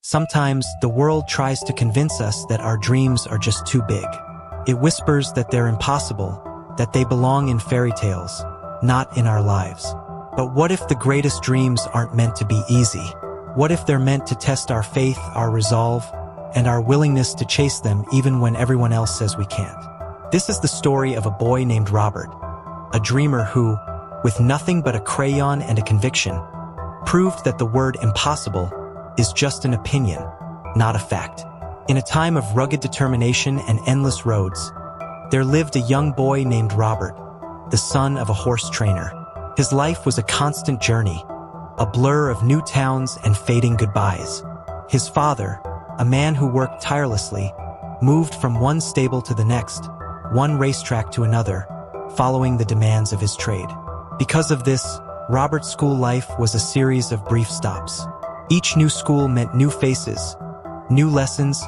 Sometimes the world tries to convince us that our dreams are just too big. It whispers that they're impossible, that they belong in fairy tales, not in our lives. But what if the greatest dreams aren't meant to be easy? What if they're meant to test our faith, our resolve, and our willingness to chase them even when everyone else says we can't? This is the story of a boy named Robert, a dreamer who, with nothing but a crayon and a conviction, proved that the word impossible is just an opinion, not a fact. In a time of rugged determination and endless roads, there lived a young boy named Robert, the son of a horse trainer. His life was a constant journey, a blur of new towns and fading goodbyes. His father, a man who worked tirelessly, moved from one stable to the next, one racetrack to another, following the demands of his trade. Because of this, Robert's school life was a series of brief stops. Each new school meant new faces, new lessons,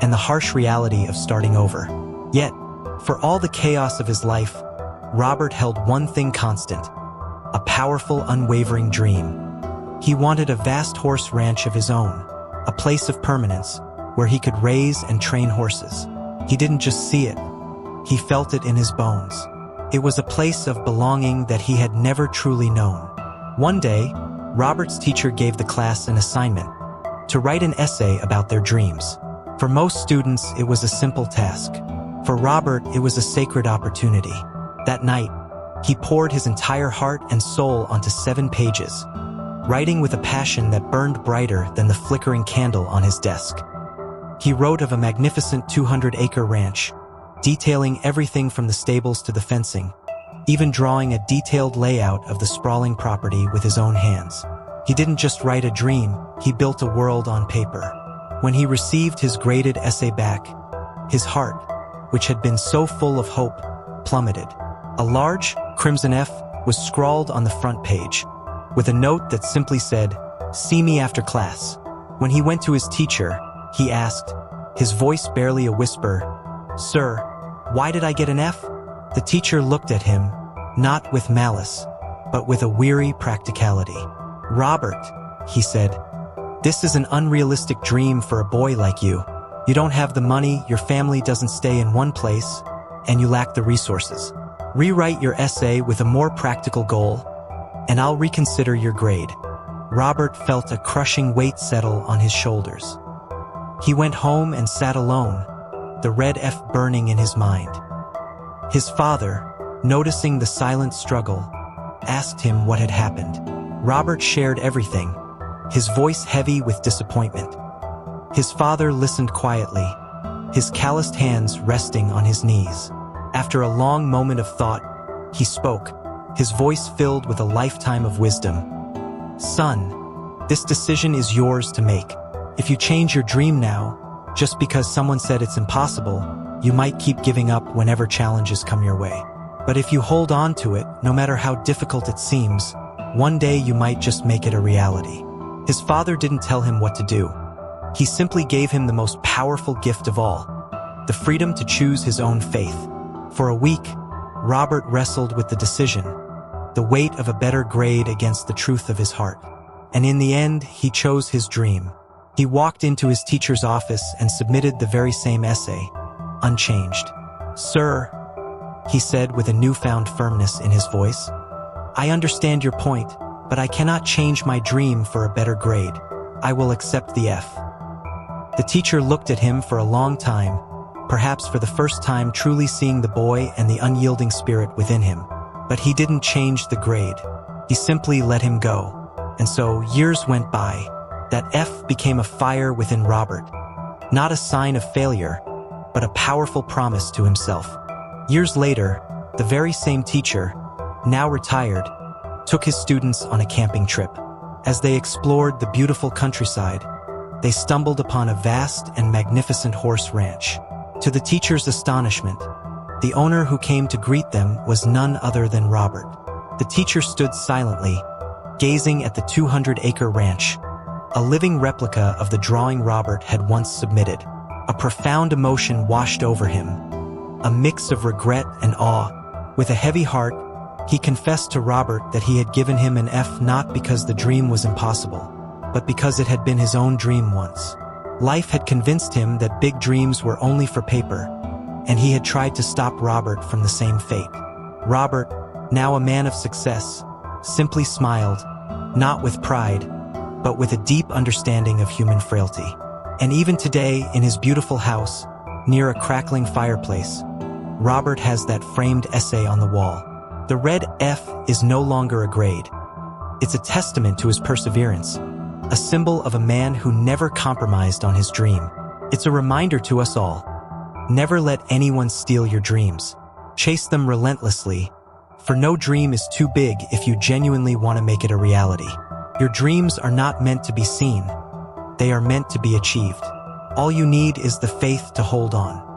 and the harsh reality of starting over. Yet, for all the chaos of his life, Robert held one thing constant: a powerful, unwavering dream. He wanted a vast horse ranch of his own, a place of permanence where he could raise and train horses. He didn't just see it, he felt it in his bones. It was a place of belonging that he had never truly known. One day, Robert's teacher gave the class an assignment: to write an essay about their dreams. For most students, it was a simple task. For Robert, it was a sacred opportunity. That night, he poured his entire heart and soul onto 7 pages, writing with a passion that burned brighter than the flickering candle on his desk. He wrote of a magnificent 200-acre ranch, detailing everything from the stables to the fencing, even drawing a detailed layout of the sprawling property with his own hands. He didn't just write a dream, he built a world on paper. When he received his graded essay back, his heart, which had been so full of hope, plummeted. A large, crimson F was scrawled on the front page, with a note that simply said, "See me after class." When he went to his teacher, he asked, his voice barely a whisper, "Sir, why did I get an F?" The teacher looked at him, not with malice, but with a weary practicality. "Robert," he said, "this is an unrealistic dream for a boy like you. You don't have the money, your family doesn't stay in one place, and you lack the resources. Rewrite your essay with a more practical goal, and I'll reconsider your grade." Robert felt a crushing weight settle on his shoulders. He went home and sat alone, the red F burning in his mind. His father, noticing the silent struggle, asked him what had happened. Robert shared everything, his voice heavy with disappointment. His father listened quietly, his calloused hands resting on his knees. After a long moment of thought, he spoke, his voice filled with a lifetime of wisdom. "Son, this decision is yours to make. If you change your dream now, just because someone said it's impossible, you might keep giving up whenever challenges come your way. But if you hold on to it, no matter how difficult it seems, one day you might just make it a reality." His father didn't tell him what to do. He simply gave him the most powerful gift of all, the freedom to choose his own faith. For a week, Robert wrestled with the decision, the weight of a better grade against the truth of his heart. And in the end, he chose his dream. He walked into his teacher's office and submitted the very same essay, unchanged. "Sir," he said with a newfound firmness in his voice, "I understand your point, but I cannot change my dream for a better grade. I will accept the F." The teacher looked at him for a long time, perhaps for the first time truly seeing the boy and the unyielding spirit within him. But he didn't change the grade. He simply let him go. And so years went by. That F became a fire within Robert. Not a sign of failure, but a powerful promise to himself. Years later, the very same teacher, now retired, took his students on a camping trip. As they explored the beautiful countryside, they stumbled upon a vast and magnificent horse ranch. To the teacher's astonishment, the owner who came to greet them was none other than Robert. The teacher stood silently, gazing at the 200-acre ranch, a living replica of the drawing Robert had once submitted. A profound emotion washed over him, a mix of regret and awe. With a heavy heart, he confessed to Robert that he had given him an F not because the dream was impossible, but because it had been his own dream once. Life had convinced him that big dreams were only for paper, and he had tried to stop Robert from the same fate. Robert, now a man of success, simply smiled, not with pride, but with a deep understanding of human frailty. And even today, in his beautiful house, near a crackling fireplace, Robert has that framed essay on the wall. The red F is no longer a grade. It's a testament to his perseverance, a symbol of a man who never compromised on his dream. It's a reminder to us all. Never let anyone steal your dreams. Chase them relentlessly, for no dream is too big if you genuinely want to make it a reality. Your dreams are not meant to be seen. They are meant to be achieved. All you need is the faith to hold on.